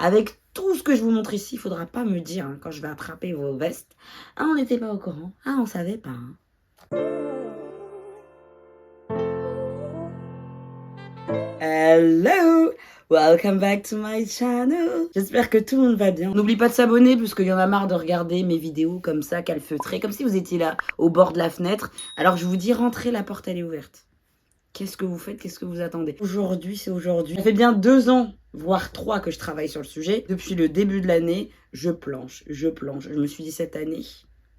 avec tout ce que je vous montre ici, il faudra pas me dire quand je vais attraper vos vestes. Ah, on n'était pas au courant. Ah, on savait pas. Hello! Welcome back to my channel. J'espère que tout le monde va bien. N'oublie pas de s'abonner parce qu'il y en a marre de regarder mes vidéos comme ça, calfeutrées, comme si vous étiez là au bord de la fenêtre. Alors je vous dis, rentrez, la porte elle est ouverte. Qu'est-ce que vous faites? Qu'est-ce que vous attendez? Aujourd'hui, c'est aujourd'hui. Ça fait bien 2 ans, voire 3 que je travaille sur le sujet. Depuis le début de l'année, je planche. Je me suis dit cette année,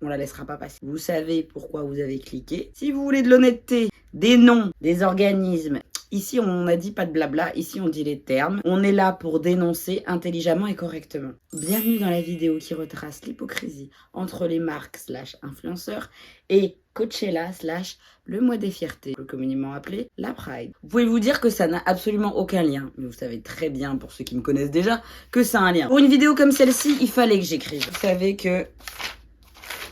on la laissera pas passer. Vous savez pourquoi vous avez cliqué. Si vous voulez de l'honnêteté, des noms, des organismes, ici on a dit pas de blabla, ici on dit les termes. On est là pour dénoncer intelligemment et correctement. Bienvenue dans la vidéo qui retrace l'hypocrisie entre les marques / influenceurs et Coachella / le mois des fiertés, plus communément appelé la Pride. Vous pouvez vous dire que ça n'a absolument aucun lien, mais vous savez très bien, pour ceux qui me connaissent déjà, que ça a un lien. Pour une vidéo comme celle-ci, il fallait que j'écrive. Vous savez que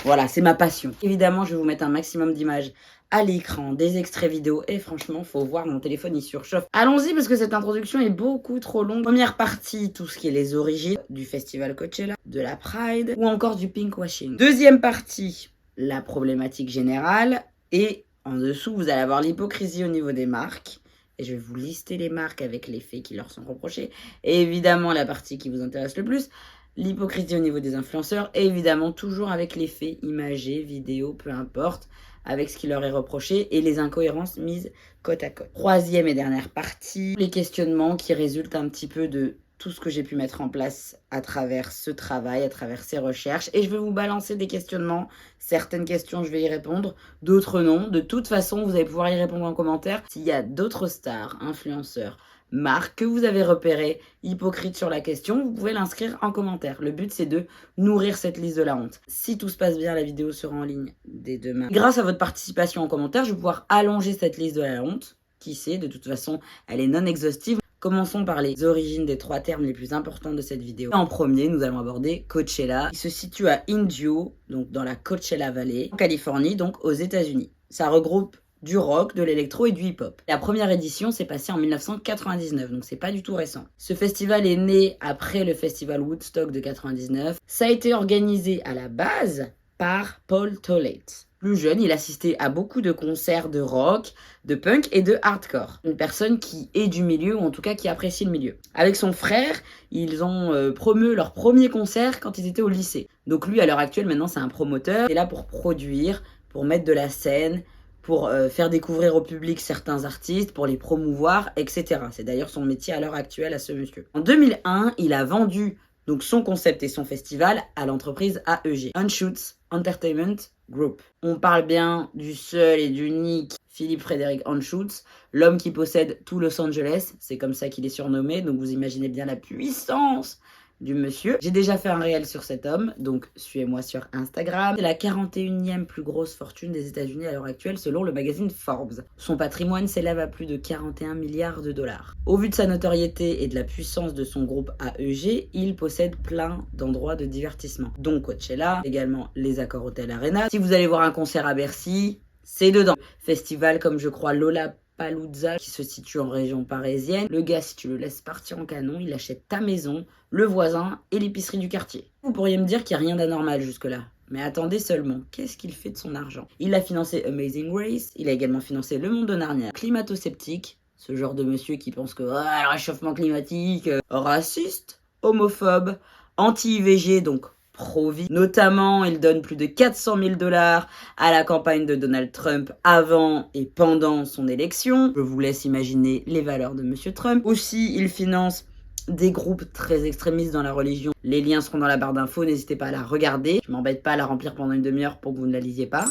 voilà, c'est ma passion. Évidemment, je vais vous mettre un maximum d'images à l'écran, des extraits vidéo, et franchement, faut voir, mon téléphone il surchauffe. Allons-y parce que cette introduction est beaucoup trop longue. Première partie, tout ce qui est les origines du festival Coachella, de la Pride ou encore du pinkwashing. Deuxième partie, la problématique générale, et en dessous, vous allez avoir l'hypocrisie au niveau des marques. Et je vais vous lister les marques avec les faits qui leur sont reprochés. Et évidemment, la partie qui vous intéresse le plus, l'hypocrisie au niveau des influenceurs, et évidemment toujours avec les faits imagés, vidéos, peu importe, avec ce qui leur est reproché et les incohérences mises côte à côte. Troisième et dernière partie, les questionnements qui résultent un petit peu de tout ce que j'ai pu mettre en place à travers ce travail, à travers ces recherches. Et je vais vous balancer des questionnements. Certaines questions, je vais y répondre, d'autres non. De toute façon, vous allez pouvoir y répondre en commentaire. S'il y a d'autres stars, influenceurs, marques que vous avez repérées, hypocrites sur la question, vous pouvez l'inscrire en commentaire. Le but, c'est de nourrir cette liste de la honte. Si tout se passe bien, la vidéo sera en ligne dès demain. Grâce à votre participation en commentaire, je vais pouvoir allonger cette liste de la honte. Qui sait, de toute façon, elle est non exhaustive. Commençons par les origines des 3 termes les plus importants de cette vidéo. En premier, nous allons aborder Coachella, qui se situe à Indio, donc dans la Coachella Valley, en Californie, donc aux États-Unis. Ça regroupe du rock, de l'électro et du hip-hop. La première édition s'est passée en 1999, donc c'est pas du tout récent. Ce festival est né après le festival Woodstock de 99. Ça a été organisé à la base par Paul Tollett. Plus jeune, il assistait à beaucoup de concerts de rock, de punk et de hardcore. Une personne qui est du milieu, ou en tout cas qui apprécie le milieu. Avec son frère, ils ont promu leur premier concert quand ils étaient au lycée. Donc lui, à l'heure actuelle, maintenant, c'est un promoteur. Il est là pour produire, pour mettre de la scène, pour faire découvrir au public certains artistes, pour les promouvoir, etc. C'est d'ailleurs son métier à l'heure actuelle à ce monsieur. En 2001, il a vendu donc son concept et son festival à l'entreprise AEG, Anschutz Entertainment Group. On parle bien du seul et d'unique Philippe Frédéric Anschutz, l'homme qui possède tout Los Angeles, c'est comme ça qu'il est surnommé, donc vous imaginez bien la puissance du monsieur. J'ai déjà fait un réel sur cet homme, donc suivez-moi sur Instagram. C'est la 41e plus grosse fortune des États-Unis à l'heure actuelle selon le magazine Forbes. Son patrimoine s'élève à plus de 41 milliards de dollars. Au vu de sa notoriété et de la puissance de son groupe AEG, il possède plein d'endroits de divertissement, dont Coachella, également les Accor Hotel Arena. Si vous allez voir un concert à Bercy, c'est dedans. Festival comme je crois Lollapalooza qui se situe en région parisienne. Le gars, si tu le laisses partir en canon, il achète ta maison, le voisin et l'épicerie du quartier. Vous pourriez me dire qu'il n'y a rien d'anormal jusque-là. Mais attendez seulement, qu'est-ce qu'il fait de son argent? Il a financé Amazing Race, il a également financé Le Monde de Narnia, climato-sceptique, ce genre de monsieur qui pense que le réchauffement climatique, raciste, homophobe, anti-IVG, donc pro-vie. Notamment, il donne plus de 400 000 $ à la campagne de Donald Trump avant et pendant son élection. Je vous laisse imaginer les valeurs de Monsieur Trump. Aussi, il finance des groupes très extrémistes dans la religion. Les liens seront dans la barre d'infos, n'hésitez pas à la regarder. Je m'embête pas à la remplir pendant une demi-heure pour que vous ne la lisiez pas.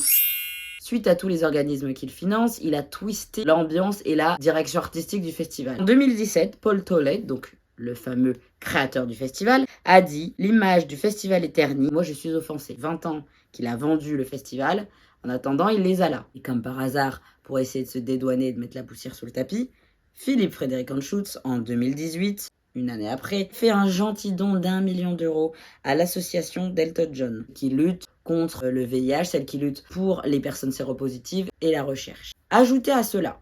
Suite à tous les organismes qu'il finance, il a twisté l'ambiance et la direction artistique du festival. En 2017, Paul Tollett, donc le fameux créateur du festival, a dit « L'image du festival est ternie. Moi, je suis offensé. » 20 ans qu'il a vendu le festival. En attendant, il les a là. Et comme par hasard, pour essayer de se dédouaner et de mettre la poussière sous le tapis, Philippe Frédéric Anschutz, en 2018, une année après, fait un gentil don d'1 million d'euros à l'association Delta John, qui lutte contre le VIH, celle qui lutte pour les personnes séropositives et la recherche. Ajoutez à cela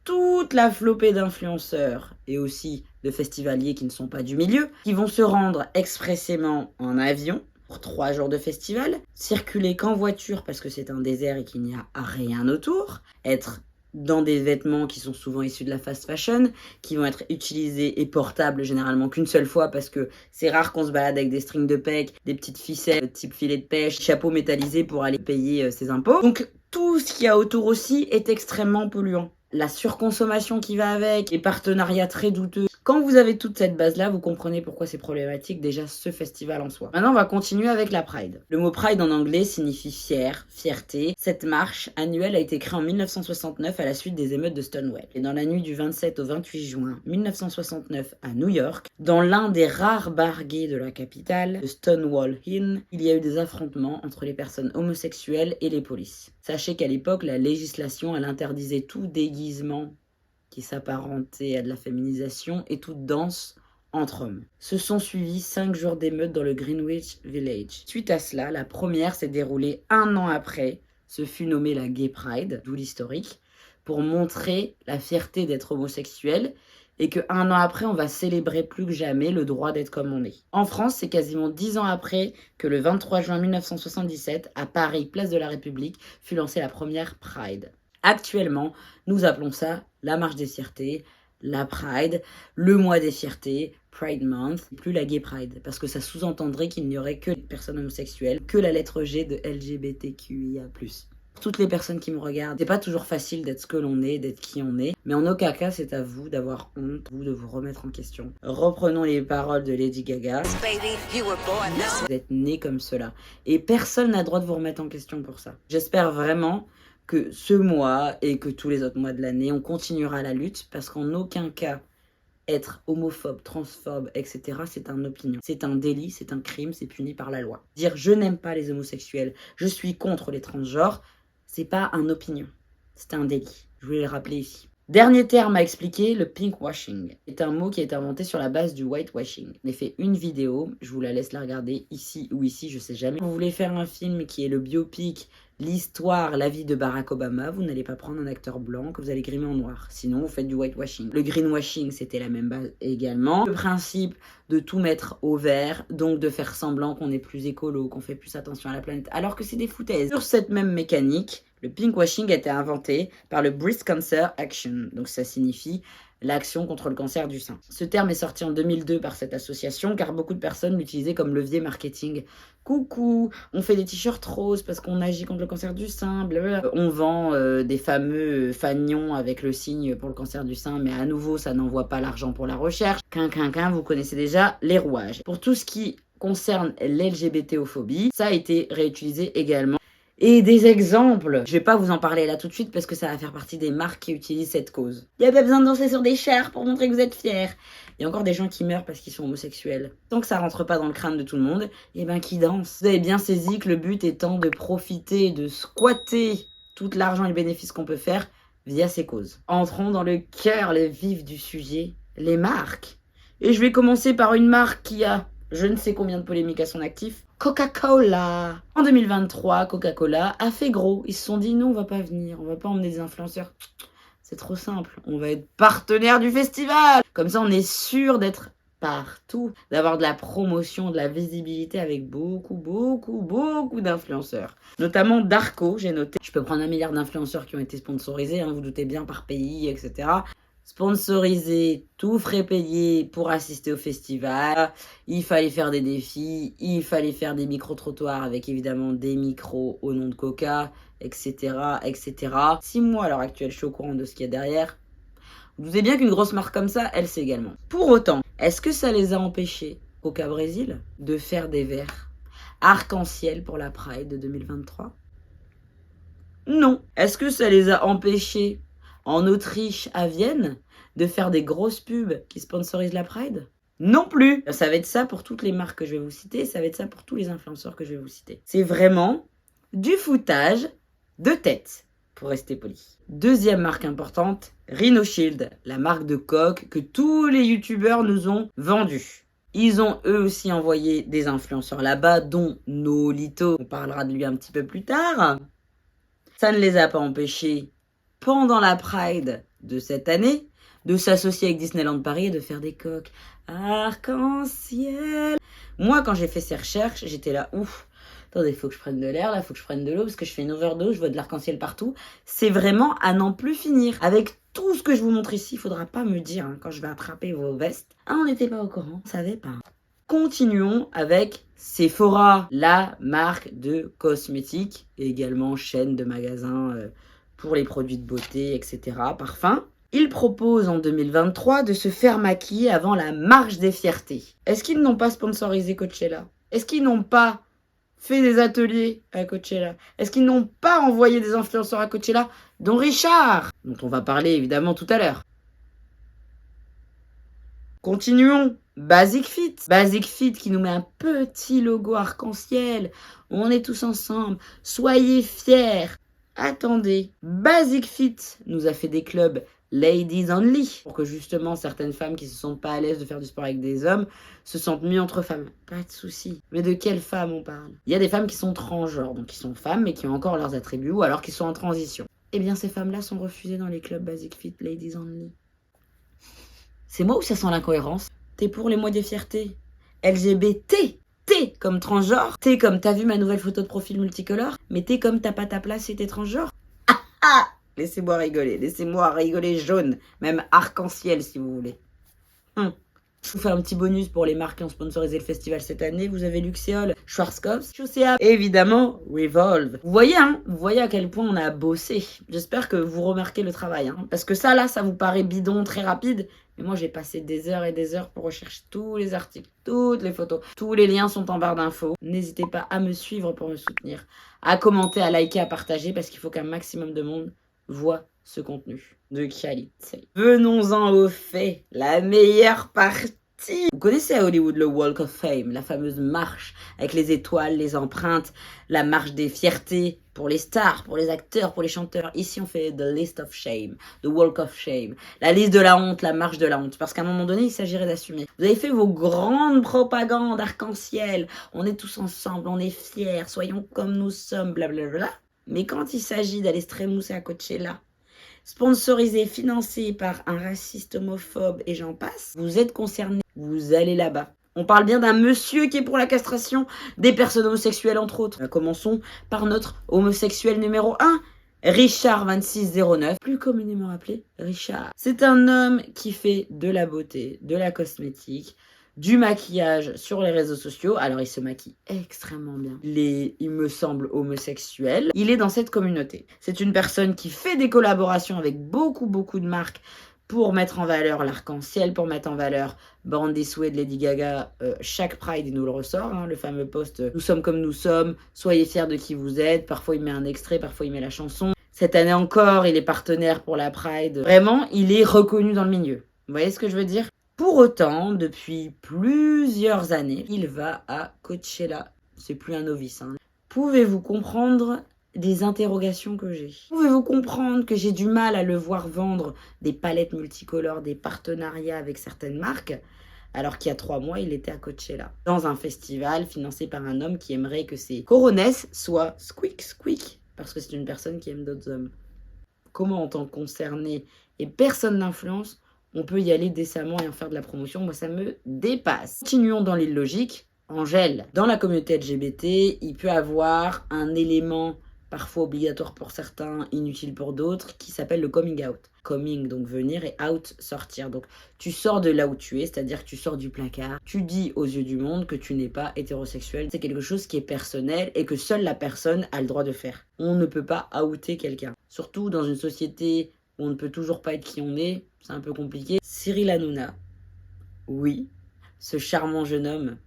toute la flopée d'influenceurs et aussi de festivaliers qui ne sont pas du milieu, qui vont se rendre expressément en avion pour 3 jours de festival, circuler qu'en voiture parce que c'est un désert et qu'il n'y a rien autour, être dans des vêtements qui sont souvent issus de la fast fashion, qui vont être utilisés et portables généralement qu'une seule fois parce que c'est rare qu'on se balade avec des strings de pec, des petites ficelles type filet de pêche, chapeau métallisé pour aller payer ses impôts. Donc tout ce qu'il y a autour aussi est extrêmement polluant. La surconsommation qui va avec, les partenariats très douteux. Quand vous avez toute cette base-là, vous comprenez pourquoi c'est problématique déjà ce festival en soi. Maintenant, on va continuer avec la Pride. Le mot Pride en anglais signifie fier, fierté. Cette marche annuelle a été créée en 1969 à la suite des émeutes de Stonewall. Et dans la nuit du 27 au 28 juin 1969 à New York, dans l'un des rares bars gays de la capitale, le Stonewall Inn, il y a eu des affrontements entre les personnes homosexuelles et les polices. Sachez qu'à l'époque, la législation, elle interdisait tout déguisement qui s'apparentait à de la féminisation et toute danse entre hommes. Se sont suivis 5 jours d'émeutes dans le Greenwich Village. Suite à cela, la première s'est déroulée 1 an après. Ce fut nommé la Gay Pride, d'où l'historique, pour montrer la fierté d'être homosexuel et que 1 an après, on va célébrer plus que jamais le droit d'être comme on est. En France, c'est quasiment 10 ans après que le 23 juin 1977, à Paris, place de la République, fut lancée la première Pride. Actuellement, nous appelons ça la marche des fiertés, la Pride, le mois des fiertés, Pride Month, plus la Gay Pride, parce que ça sous-entendrait qu'il n'y aurait que les personnes homosexuelles, que la lettre G de LGBTQIA+. Toutes les personnes qui me regardent, c'est pas toujours facile d'être ce que l'on est, d'être qui on est, mais en aucun cas c'est à vous d'avoir honte, vous de vous remettre en question. Reprenons les paroles de Lady Gaga. Vous êtes né comme cela, et personne n'a le droit de vous remettre en question pour ça. J'espère vraiment que ce mois et que tous les autres mois de l'année, on continuera la lutte parce qu'en aucun cas, être homophobe, transphobe, etc., c'est une opinion. C'est un délit, c'est un crime, c'est puni par la loi. Dire je n'aime pas les homosexuels, je suis contre les transgenres, c'est pas une opinion, c'est un délit. Je voulais le rappeler ici. Dernier terme à expliquer, le pinkwashing est un mot qui a été inventé sur la base du whitewashing. J'ai fait une vidéo, je vous la laisse la regarder ici ou ici, je sais jamais. Vous voulez faire un film qui est le biopic, l'histoire, la vie de Barack Obama, vous n'allez pas prendre un acteur blanc que vous allez grimer en noir. Sinon, vous faites du whitewashing. Le greenwashing, c'était la même base également. Le principe de tout mettre au vert, donc de faire semblant qu'on est plus écolo, qu'on fait plus attention à la planète, alors que c'est des foutaises. Sur cette même mécanique, le pinkwashing a été inventé par le Breast Cancer Action. Donc ça signifie l'action contre le cancer du sein. Ce terme est sorti en 2002 par cette association car beaucoup de personnes l'utilisaient comme levier marketing. Coucou, on fait des t-shirts roses parce qu'on agit contre le cancer du sein, blablabla. On vend des fameux fanions avec le signe pour le cancer du sein, mais à nouveau, ça n'envoie pas l'argent pour la recherche. Vous connaissez déjà les rouages. Pour tout ce qui concerne l'LGBTophobie, ça a été réutilisé également. Et des exemples, je vais pas vous en parler là tout de suite parce que ça va faire partie des marques qui utilisent cette cause. Il n'y a pas besoin de danser sur des chairs pour montrer que vous êtes fiers. Il y a encore des gens qui meurent parce qu'ils sont homosexuels. Tant que ça rentre pas dans le crâne de tout le monde, et ben qui dansent. Vous avez bien saisi que le but étant de profiter, de squatter tout l'argent et le bénéfice qu'on peut faire via ces causes. Entrons dans le cœur, le vif du sujet, les marques. Et je vais commencer par une marque qui a je ne sais combien de polémiques à son actif. Coca-Cola. En 2023, Coca-Cola a fait gros. Ils se sont dit, non, on va pas venir, on va pas emmener des influenceurs. C'est trop simple. On va être partenaire du festival. Comme ça, on est sûr d'être partout, d'avoir de la promotion, de la visibilité avec beaucoup d'influenceurs. Notamment Darko, j'ai noté. Je peux prendre 1 milliard d'influenceurs qui ont été sponsorisés, hein, vous doutez bien, par pays, etc. Sponsorisé, tout frais payé pour assister au festival. Il fallait faire des défis, il fallait faire des micro-trottoirs avec évidemment des micros au nom de Coca, etc., etc. 6 mois à l'heure actuelle, je suis au courant de ce qu'il y a derrière. Vous doutez bien qu'une grosse marque comme ça, elle sait également. Pour autant, est-ce que ça les a empêchés, Coca Brésil, de faire des verres arc-en-ciel pour la Pride de 2023 ? Non. Est-ce que ça les a empêchés en Autriche, à Vienne, de faire des grosses pubs qui sponsorisent la Pride? Non plus. Ça va être ça pour toutes les marques que je vais vous citer, ça va être ça pour tous les influenceurs que je vais vous citer. C'est vraiment du foutage de tête, pour rester poli. Deuxième marque importante, Rhino Shield, la marque de coque que tous les youtubeurs nous ont vendue. Ils ont eux aussi envoyé des influenceurs là-bas, dont Nolito, on parlera de lui un petit peu plus tard. Ça ne les a pas empêchés pendant la Pride de cette année de s'associer avec Disneyland Paris et de faire des coques arc-en-ciel. Moi, quand j'ai fait ces recherches, j'étais là, ouf, attendez, faut que je prenne de l'air, là, faut que je prenne de l'eau, parce que je fais une overdose, je vois de l'arc-en-ciel partout. C'est vraiment à n'en plus finir. Avec tout ce que je vous montre ici, il faudra pas me dire, quand je vais attraper vos vestes. Ah, on n'était pas au courant, on savait pas. Continuons avec Sephora, la marque de cosmétiques, et également chaîne de magasins pour les produits de beauté, etc., parfums. Ils proposent en 2023 de se faire maquiller avant la marche des fiertés. Est-ce qu'ils n'ont pas sponsorisé Coachella? Est-ce qu'ils n'ont pas fait des ateliers à Coachella? Est-ce qu'ils n'ont pas envoyé des influenceurs à Coachella, dont Richard, dont on va parler évidemment tout à l'heure? Continuons. Basic Fit. Basic Fit qui nous met un petit logo arc-en-ciel. On est tous ensemble. Soyez fiers. Attendez. Basic Fit nous a fait des clubs Ladies Only pour que justement certaines femmes qui se sentent pas à l'aise de faire du sport avec des hommes se sentent mieux entre femmes. Pas de souci. Mais de quelles femmes on parle? Il y a des femmes qui sont transgenres, donc qui sont femmes mais qui ont encore leurs attributs ou alors qui sont en transition. Eh bien ces femmes-là sont refusées dans les clubs Basic Fit Ladies Only. C'est moi ou ça sent l'incohérence? T'es pour les mois des fiertés. LGBT. T comme transgenre. T comme t'as vu ma nouvelle photo de profil multicolore. Mais T comme t'as pas ta place et t'es transgenre. Ah ah! Laissez-moi rigoler. Laissez-moi rigoler jaune. Même arc-en-ciel si vous voulez. Je vous fais un petit bonus pour les marques qui ont sponsorisé le festival cette année. Vous avez Luxéol, Schwarzkopf, Chaussea, et évidemment Revolve. Vous voyez, vous voyez à quel point on a bossé. J'espère que vous remarquez le travail, parce que ça là, ça vous paraît bidon, très rapide. Mais moi, j'ai passé des heures et des heures pour rechercher tous les articles, toutes les photos. Tous les liens sont en barre d'infos. N'hésitez pas à me suivre pour me soutenir, à commenter, à liker, à partager, parce qu'il faut qu'un maximum de monde voit ce contenu de qualité. Venons-en aux faits, la meilleure partie. Vous connaissez à Hollywood le Walk of Fame, la fameuse marche avec les étoiles, les empreintes, la marche des fiertés pour les stars, pour les acteurs, pour les chanteurs. Ici, on fait the list of shame, the Walk of Shame, la liste de la honte, la marche de la honte. Parce qu'à un moment donné, il s'agirait d'assumer. Vous avez fait vos grandes propagandes arc-en-ciel. On est tous ensemble, on est fiers, soyons comme nous sommes, blablabla. Mais quand il s'agit d'aller se trémousser à Coachella, sponsorisé, financé par un raciste homophobe et j'en passe, vous êtes concerné, vous allez là-bas. On parle bien d'un monsieur qui est pour la castration des personnes homosexuelles, entre autres. Commençons par notre homosexuel numéro 1, Richard2609, plus communément appelé Richard. C'est un homme qui fait de la beauté, de la cosmétique, du maquillage sur les réseaux sociaux. Alors, il se maquille extrêmement bien. Il me semble homosexuel. Il est dans cette communauté. C'est une personne qui fait des collaborations avec beaucoup de marques pour mettre en valeur l'arc-en-ciel, pour mettre en valeur Brandy Sweat de Lady Gaga. Chaque Pride, il nous le ressort, le fameux post « Nous sommes comme nous sommes, soyez fiers de qui vous êtes ». Parfois, il met un extrait, parfois, il met la chanson. Cette année encore, il est partenaire pour la Pride. Vraiment, il est reconnu dans le milieu. Vous voyez ce que je veux dire? Pour autant, depuis plusieurs années, il va à Coachella. C'est plus un novice. Pouvez-vous comprendre des interrogations que j'ai? Pouvez-vous comprendre que j'ai du mal à le voir vendre des palettes multicolores, des partenariats avec certaines marques, alors qu'il y a 3 mois, il était à Coachella, dans un festival financé par un homme qui aimerait que ses coronesses soient squeak, parce que c'est une personne qui aime d'autres hommes. Comment, en tant que concerné et personne d'influence, on peut y aller décemment et en faire de la promotion? Moi, ça me dépasse. Continuons dans l'illogique. Angèle, dans la communauté LGBT, il peut avoir un élément parfois obligatoire pour certains, inutile pour d'autres, qui s'appelle le coming out. Coming, donc venir, et out, sortir. Donc, tu sors de là où tu es, c'est-à-dire que tu sors du placard. Tu dis aux yeux du monde que tu n'es pas hétérosexuel. C'est quelque chose qui est personnel et que seule la personne a le droit de faire. On ne peut pas outer quelqu'un. Surtout dans une société où on ne peut toujours pas être qui on est, c'est un peu compliqué. Cyril Hanouna, oui, ce charmant jeune homme,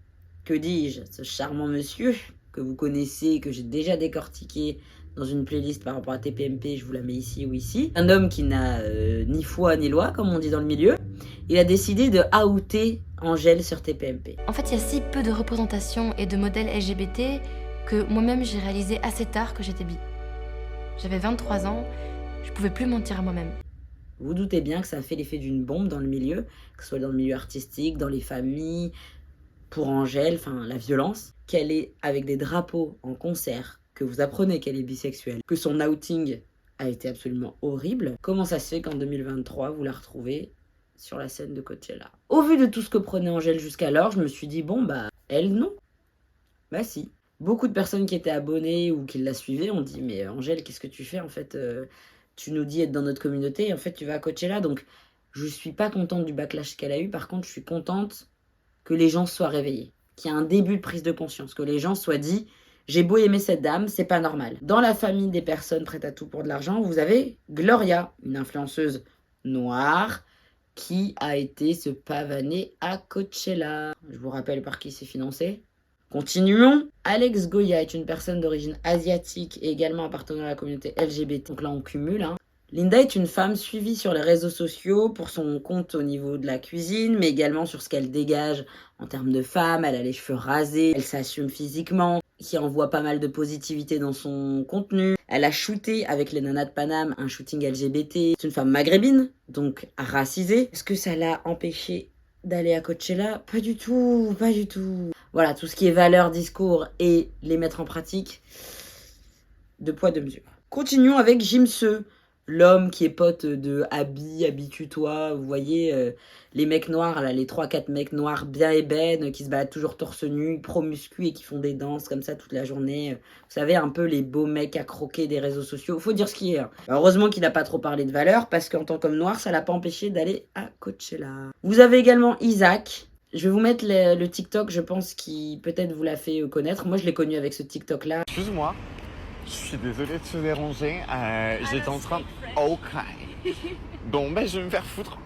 que dis-je, ce charmant monsieur que vous connaissez, que j'ai déjà décortiqué dans une playlist par rapport à TPMP, je vous la mets ici ou ici. Un homme qui n'a ni foi ni loi, comme on dit dans le milieu. Il a décidé de outer Angèle sur TPMP. En fait, il y a si peu de représentation et de modèles LGBT que moi-même j'ai réalisé assez tard que j'étais bi. J'avais 23 ans, je pouvais plus mentir à moi-même. Vous doutez bien que ça a fait l'effet d'une bombe dans le milieu, que ce soit dans le milieu artistique, dans les familles, pour Angèle, enfin la violence, qu'elle est avec des drapeaux en concert, que vous apprenez qu'elle est bisexuelle, que son outing a été absolument horrible. Comment ça se fait qu'en 2023, vous la retrouvez sur la scène de Coachella? Au vu de tout ce que prenait Angèle jusqu'alors, je me suis dit, bon bah, elle non. Bah si. Beaucoup de personnes qui étaient abonnées ou qui la suivaient ont dit, mais Angèle, qu'est-ce que tu fais en fait? Tu nous dis être dans notre communauté et en fait tu vas à Coachella. Donc je suis pas contente du backlash qu'elle a eu. Par contre, je suis contente que les gens soient réveillés, qu'il y ait un début de prise de conscience, que les gens soient dit, j'ai beau aimer cette dame, c'est pas normal. Dans la famille des personnes prêtes à tout pour de l'argent, vous avez Gloria, une influenceuse noire, qui a été se pavaner à Coachella. Je vous rappelle par qui c'est financé. Continuons. Alex Goya est une personne d'origine asiatique et également appartenant à la communauté LGBT. Donc là, on cumule. Linda est une femme suivie sur les réseaux sociaux pour son compte au niveau de la cuisine, mais également sur ce qu'elle dégage en termes de femme. Elle a les cheveux rasés, elle s'assume physiquement, qui envoie pas mal de positivité dans son contenu. Elle a shooté avec les nanas de Paname un shooting LGBT. C'est une femme maghrébine, donc racisée. Est-ce que ça l'a empêchée d'aller à Coachella? Pas du tout, pas du tout. Voilà, tout ce qui est valeur, discours et les mettre en pratique, deux poids, deux mesures. Continuons avec Jimseu, l'homme qui est pote de Abby, habitue-toi, vous voyez, les mecs noirs, là, les 3-4 mecs noirs bien ébènes, qui se baladent toujours torse nu, pro-muscu et qui font des danses comme ça toute la journée. Vous savez, un peu les beaux mecs à croquer des réseaux sociaux. Faut dire ce qui est. Heureusement qu'il n'a pas trop parlé de valeur, parce qu'en tant qu'homme noir, ça l'a pas empêché d'aller à Coachella. Vous avez également Isaac. Je vais vous mettre le TikTok, je pense, qui peut-être vous l'a fait connaître. Moi, je l'ai connu avec ce TikTok-là. Excuse-moi, je suis désolé de te déranger. J'étais en train... Ok. Bon, ben, je vais me faire foutre.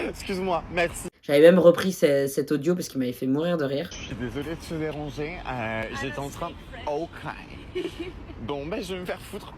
Excuse-moi, merci. J'avais même repris cet audio parce qu'il m'avait fait mourir de rire. Je suis désolé de te déranger. J'étais en train... Ok. Bon, ben, je vais me faire foutre.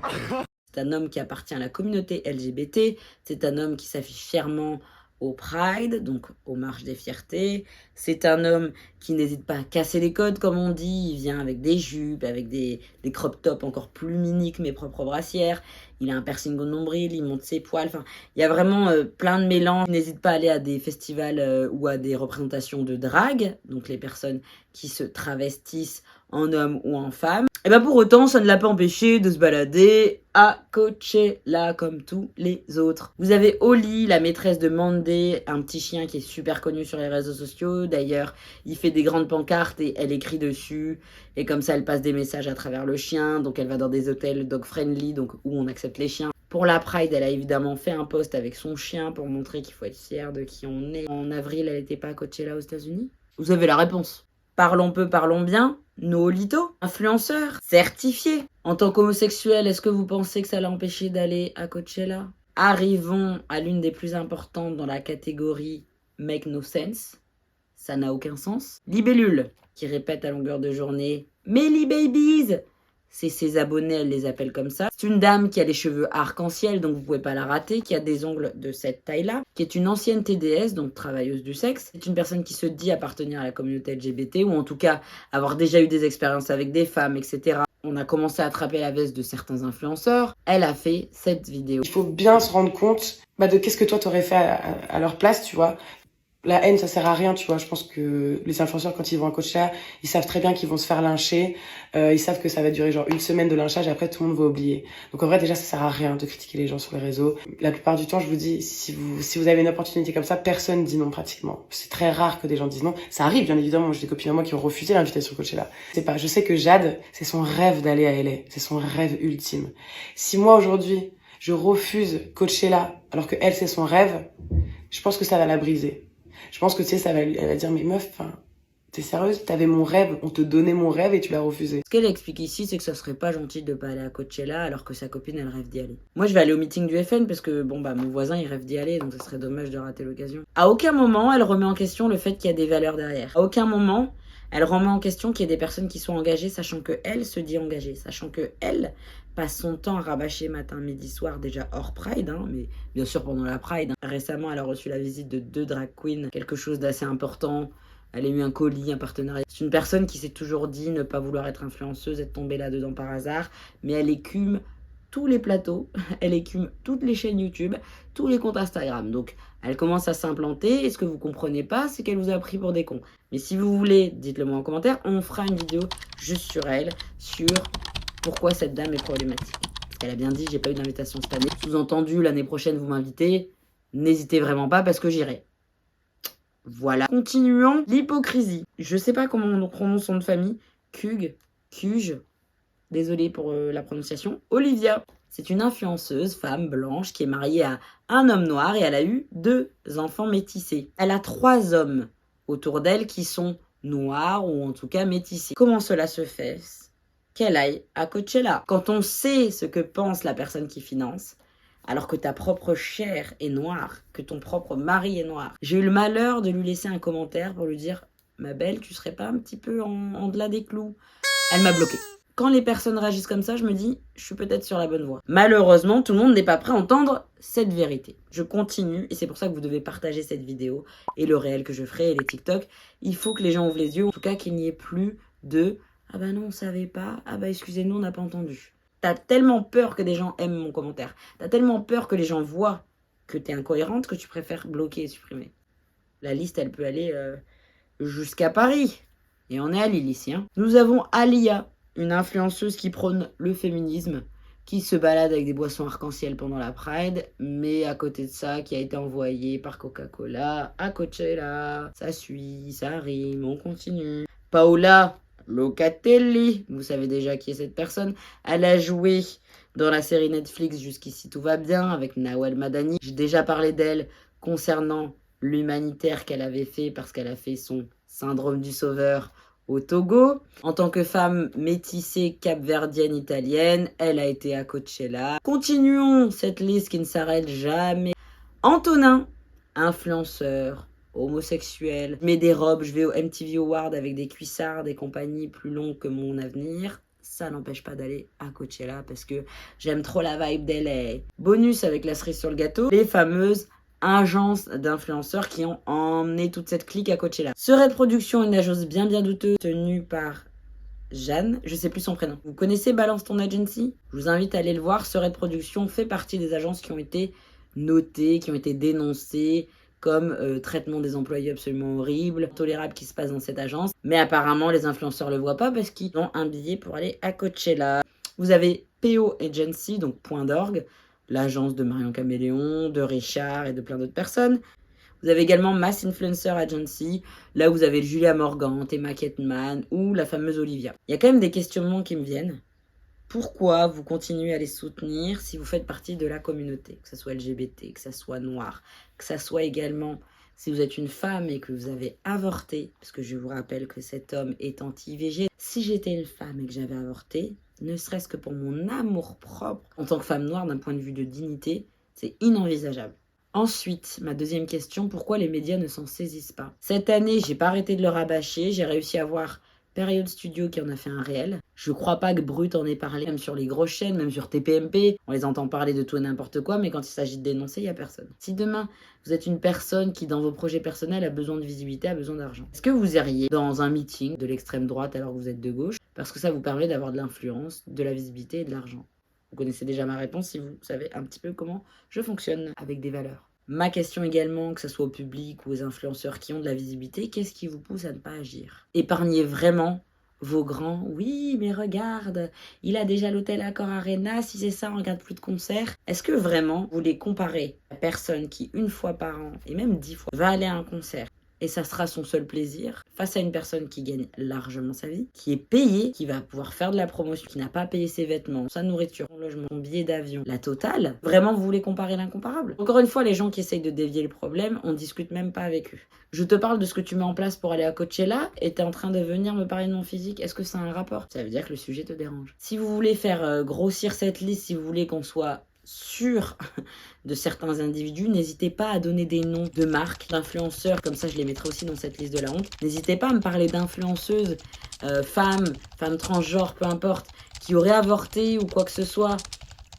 C'est un homme qui appartient à la communauté LGBT. C'est un homme qui s'affiche fièrement au Pride, donc aux marches des fiertés. C'est un homme qui n'hésite pas à casser les codes, comme on dit. Il vient avec des jupes, avec des crop tops encore plus mini que mes propres brassières. Il a un piercing au nombril, il monte ses poils. Enfin, il y a vraiment plein de mélanges. Il n'hésite pas à aller à des festivals ou à des représentations de drague, donc les personnes qui se travestissent en homme ou en femme. Et bien pour autant, ça ne l'a pas empêché de se balader à Coachella comme tous les autres. Vous avez Oli, la maîtresse de Mandé, un petit chien qui est super connu sur les réseaux sociaux. D'ailleurs, il fait des grandes pancartes et elle écrit dessus. Et comme ça, elle passe des messages à travers le chien. Donc elle va dans des hôtels dog friendly, donc où on accepte les chiens. Pour la Pride, elle a évidemment fait un post avec son chien pour montrer qu'il faut être fier de qui on est. En avril, elle n'était pas à Coachella aux États-Unis? Vous avez la réponse. Parlons peu, parlons bien. Nolito, influenceur, certifié. En tant qu'homosexuel, est-ce que vous pensez que ça l'a empêché d'aller à Coachella? Arrivons à l'une des plus importantes dans la catégorie Make No Sense. Ça n'a aucun sens. Libellule, qui répète à longueur de journée « Melly Babies !» C'est ses abonnés, elle les appelle comme ça. C'est une dame qui a les cheveux arc-en-ciel, donc vous pouvez pas la rater, qui a des ongles de cette taille-là, qui est une ancienne TDS, donc travailleuse du sexe. C'est une personne qui se dit appartenir à la communauté LGBT, ou en tout cas avoir déjà eu des expériences avec des femmes, etc. On a commencé à attraper la veste de certains influenceurs. Elle a fait cette vidéo. Il faut bien se rendre compte de qu'est-ce que toi t'aurais fait à leur place, tu vois. La haine, ça sert à rien, tu vois. Je pense que les influenceurs, quand ils vont à Coachella, ils savent très bien qu'ils vont se faire lyncher. Ils savent que ça va durer genre une semaine de lynchage et après tout le monde va oublier. Donc en vrai, déjà, ça sert à rien de critiquer les gens sur les réseaux. La plupart du temps, je vous dis, si vous avez une opportunité comme ça, personne dit non pratiquement. C'est très rare que des gens disent non. Ça arrive, bien évidemment. J'ai des copines à moi qui ont refusé l'invitation Coachella. Je sais que Jade, c'est son rêve d'aller à LA. C'est son rêve ultime. Si moi, aujourd'hui, je refuse Coachella alors que elle, c'est son rêve, je pense que ça va la briser. Je pense que tu sais, elle va dire, mais meuf, t'es sérieuse? T'avais mon rêve, on te donnait mon rêve et tu l'as refusé. Ce qu'elle explique ici, c'est que ça serait pas gentil de pas aller à Coachella alors que sa copine, elle rêve d'y aller. Moi, je vais aller au meeting du FN parce que, mon voisin, il rêve d'y aller, donc ça serait dommage de rater l'occasion. À aucun moment, elle remet en question le fait qu'il y a des valeurs derrière. À aucun moment, elle remet en question qu'il y ait des personnes qui sont engagées, sachant que elle se dit engagée, sachant que elle passe son temps à rabâcher matin, midi, soir, déjà hors Pride, mais bien sûr pendant la Pride. Récemment, elle a reçu la visite de 2 drag queens, quelque chose d'assez important. Elle a eu un colis, un partenariat. C'est une personne qui s'est toujours dit ne pas vouloir être influenceuse, être tombée là-dedans par hasard, mais elle écume tous les plateaux, elle écume toutes les chaînes YouTube, tous les comptes Instagram. Donc, elle commence à s'implanter, et ce que vous comprenez pas, c'est qu'elle vous a pris pour des cons. Mais si vous voulez, dites-le moi en commentaire, on fera une vidéo juste sur elle, sur pourquoi cette dame est problématique. parce qu'elle a bien dit, j'ai pas eu d'invitation cette année. Sous-entendu, l'année prochaine, vous m'invitez. N'hésitez vraiment pas parce que j'irai. Voilà. Continuons. L'hypocrisie. Je sais pas comment on prononce son nom de famille. Kuge. Désolée pour la prononciation. Olivia. C'est une influenceuse, femme blanche, qui est mariée à un homme noir et elle a eu 2 enfants métissés. Elle a 3 hommes autour d'elle qui sont noirs ou en tout cas métissés. Comment cela se fait? Qu'elle aille à Coachella. Quand on sait ce que pense la personne qui finance, alors que ta propre chair est noire, que ton propre mari est noir. J'ai eu le malheur de lui laisser un commentaire pour lui dire « Ma belle, tu serais pas un petit peu en delà des clous ?» Elle m'a bloqué. Quand les personnes réagissent comme ça, je me dis « Je suis peut-être sur la bonne voie. » Malheureusement, tout le monde n'est pas prêt à entendre cette vérité. Je continue, et c'est pour ça que vous devez partager cette vidéo, et le réel que je ferai, et les TikTok. Il faut que les gens ouvrent les yeux, en tout cas qu'il n'y ait plus de « Ah bah non, on savait pas, ah bah excusez-nous, on n'a pas entendu. » T'as tellement peur que des gens aiment mon commentaire. T'as tellement peur que les gens voient que t'es incohérente que tu préfères bloquer et supprimer. La liste, elle peut aller jusqu'à Paris. Et on est à Lille ici. Hein. Nous avons Alia, une influenceuse qui prône le féminisme, qui se balade avec des boissons arc-en-ciel pendant la Pride, mais à côté de ça, qui a été envoyée par Coca-Cola à Coachella. Ça suit, ça rime, on continue. Paola Locatelli, vous savez déjà qui est cette personne. Elle a joué dans la série Netflix Jusqu'ici tout va bien avec Nawel Madani. J'ai déjà parlé d'elle concernant l'humanitaire qu'elle avait fait parce qu'elle a fait son syndrome du sauveur au Togo. En tant que femme métissée capverdienne italienne, elle a été à Coachella. Continuons cette liste qui ne s'arrête jamais. Antonin, influenceur, homosexuel, je mets des robes, je vais au MTV Awards avec des cuissards, des compagnies plus longues que mon avenir. Ça n'empêche pas d'aller à Coachella parce que j'aime trop la vibe d'LA. Bonus avec la cerise sur le gâteau, les fameuses agences d'influenceurs qui ont emmené toute cette clique à Coachella. Serait Production, une agence bien douteuse tenue par Jeanne, je sais plus son prénom. Vous connaissez Balance ton Agency? Je vous invite à aller le voir. Serait Production fait partie des agences qui ont été notées, qui ont été dénoncées comme traitement des employés absolument horrible, intolérable qui se passe dans cette agence. Mais apparemment, les influenceurs le voient pas parce qu'ils ont un billet pour aller à Coachella. Vous avez PO Agency, donc .org, l'agence de Marion Caméléon, de Richard et de plein d'autres personnes. Vous avez également Mass Influencer Agency, là où vous avez Julia Morgan, Emma Ketman ou la fameuse Olivia. Il y a quand même des questionnements qui me viennent. Pourquoi vous continuez à les soutenir si vous faites partie de la communauté, que ce soit LGBT, que ce soit noir, que ce soit également si vous êtes une femme et que vous avez avorté, parce que je vous rappelle que cet homme est anti-IVG. Si j'étais une femme et que j'avais avorté, ne serait-ce que pour mon amour propre, en tant que femme noire, d'un point de vue de dignité, c'est inenvisageable. Ensuite, ma deuxième question, pourquoi les médias ne s'en saisissent pas? Cette année, j'ai pas arrêté de le rabâcher, j'ai réussi à voir Période Studio qui en a fait un réel. Je crois pas que Brut en ait parlé, même sur les grosses chaînes, même sur TPMP. On les entend parler de tout et n'importe quoi, mais quand il s'agit de dénoncer, il y a personne. Si demain, vous êtes une personne qui, dans vos projets personnels, a besoin de visibilité, a besoin d'argent, est-ce que vous iriez dans un meeting de l'extrême droite alors que vous êtes de gauche? Parce que ça vous permet d'avoir de l'influence, de la visibilité et de l'argent. Vous connaissez déjà ma réponse si vous savez un petit peu comment je fonctionne avec des valeurs. Ma question également, que ce soit au public ou aux influenceurs qui ont de la visibilité, qu'est-ce qui vous pousse à ne pas agir? Épargnez vraiment vos grands. Oui, mais regarde, il a déjà l'hôtel Accor Arena, si c'est ça, on regarde plus de concerts. Est-ce que vraiment vous les comparez à la personne qui, une fois par an, et même 10 fois, va aller à un concert et ça sera son seul plaisir, face à une personne qui gagne largement sa vie, qui est payée, qui va pouvoir faire de la promotion, qui n'a pas payé ses vêtements, sa nourriture, son logement, son billet d'avion, la totale? Vraiment, vous voulez comparer l'incomparable? Encore une fois, les gens qui essayent de dévier le problème, on discute même pas avec eux. Je te parle de ce que tu mets en place pour aller à Coachella et t'es en train de venir me parler de mon physique. Est-ce que ça a un rapport? Ça veut dire que le sujet te dérange. Si vous voulez faire grossir cette liste, si vous voulez qu'on soit sûr de certains individus, n'hésitez pas à donner des noms de marques, d'influenceurs, comme ça je les mettrai aussi dans cette liste de la honte. N'hésitez pas à me parler d'influenceuses, femmes transgenres, peu importe, qui auraient avorté ou quoi que ce soit,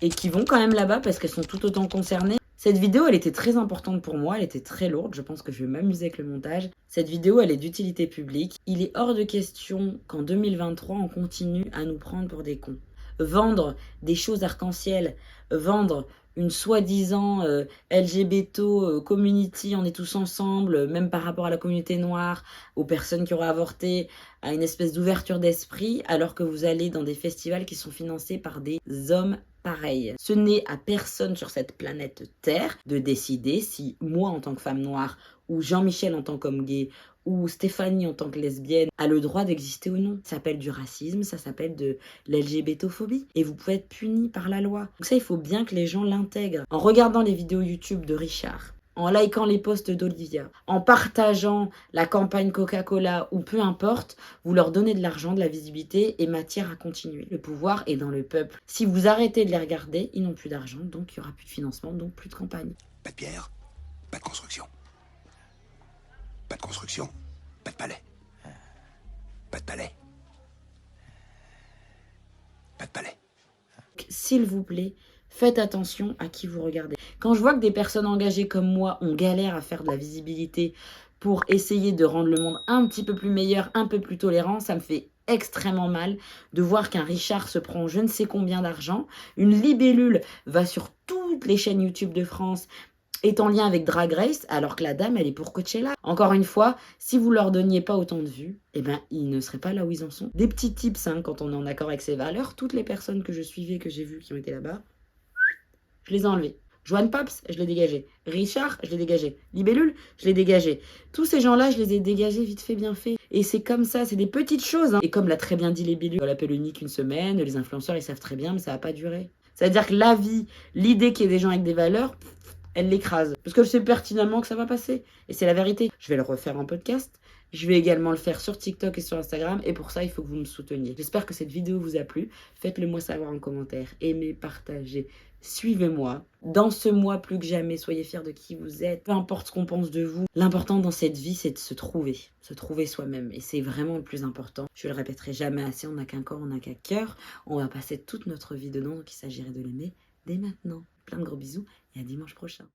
et qui vont quand même là-bas parce qu'elles sont tout autant concernées. Cette vidéo, elle était très importante pour moi, elle était très lourde, je pense que je vais m'amuser avec le montage. Cette vidéo, elle est d'utilité publique. Il est hors de question qu'en 2023, on continue à nous prendre pour des cons. Vendre des choses arc-en-ciel, vendre une soi-disant LGBT community, on est tous ensemble, même par rapport à la communauté noire, aux personnes qui auraient avorté, à une espèce d'ouverture d'esprit, alors que vous allez dans des festivals qui sont financés par des hommes pareil. Ce n'est à personne sur cette planète Terre de décider si moi en tant que femme noire, ou Jean-Michel en tant qu'homme gay, ou Stéphanie en tant que lesbienne a le droit d'exister ou non. Ça s'appelle du racisme, ça s'appelle de l'LGBTophobie. Et vous pouvez être puni par la loi. Donc ça, il faut bien que les gens l'intègrent. En regardant les vidéos YouTube de Richard, en likant les posts d'Olivia, en partageant la campagne Coca-Cola ou peu importe, vous leur donnez de l'argent, de la visibilité et matière à continuer. Le pouvoir est dans le peuple. Si vous arrêtez de les regarder, ils n'ont plus d'argent, donc il n'y aura plus de financement, donc plus de campagne. Pas de pierre, pas de construction. Pas de construction, pas de palais. Pas de palais. Pas de palais. S'il vous plaît, faites attention à qui vous regardez. Quand je vois que des personnes engagées comme moi, on galère à faire de la visibilité pour essayer de rendre le monde un petit peu plus meilleur, un peu plus tolérant, ça me fait extrêmement mal de voir qu'un Richard se prend je ne sais combien d'argent, une libellule va sur toutes les chaînes YouTube de France, est en lien avec Drag Race, alors que la dame, elle est pour Coachella. Encore une fois, si vous leur donniez pas autant de vues, eh ben, ils ne seraient pas là où ils en sont. Des petits tips, hein, quand on est en accord avec ses valeurs, toutes les personnes que je suivais, que j'ai vues, qui ont été là-bas, je les ai enlevées. Joanne Pops, je l'ai dégagé. Richard, je l'ai dégagé. Libellule, je l'ai dégagé. Tous ces gens-là, je les ai dégagés vite fait, bien fait. Et c'est comme ça, c'est des petites choses. Hein. Et comme l'a très bien dit Libellule, on l'appelle unique une semaine, les influenceurs, ils savent très bien, mais ça va pas durer. C'est-à-dire que la vie, l'idée qu'il y ait des gens avec des valeurs, elle l'écrase. Parce que je sais pertinemment que ça va passer. Et c'est la vérité. Je vais le refaire en podcast. Je vais également le faire sur TikTok et sur Instagram. Et pour ça, il faut que vous me souteniez. J'espère que cette vidéo vous a plu. Faites-le moi savoir en commentaire. Aimez, partagez. Suivez-moi. Dans ce mois, plus que jamais, soyez fiers de qui vous êtes. Peu importe ce qu'on pense de vous. L'important dans cette vie, c'est de se trouver. Se trouver soi-même. Et c'est vraiment le plus important. Je le répéterai jamais assez. On n'a qu'un corps, on n'a qu'un cœur. On va passer toute notre vie dedans. Donc il s'agirait de l'aimer dès maintenant. Plein de gros bisous et à dimanche prochain.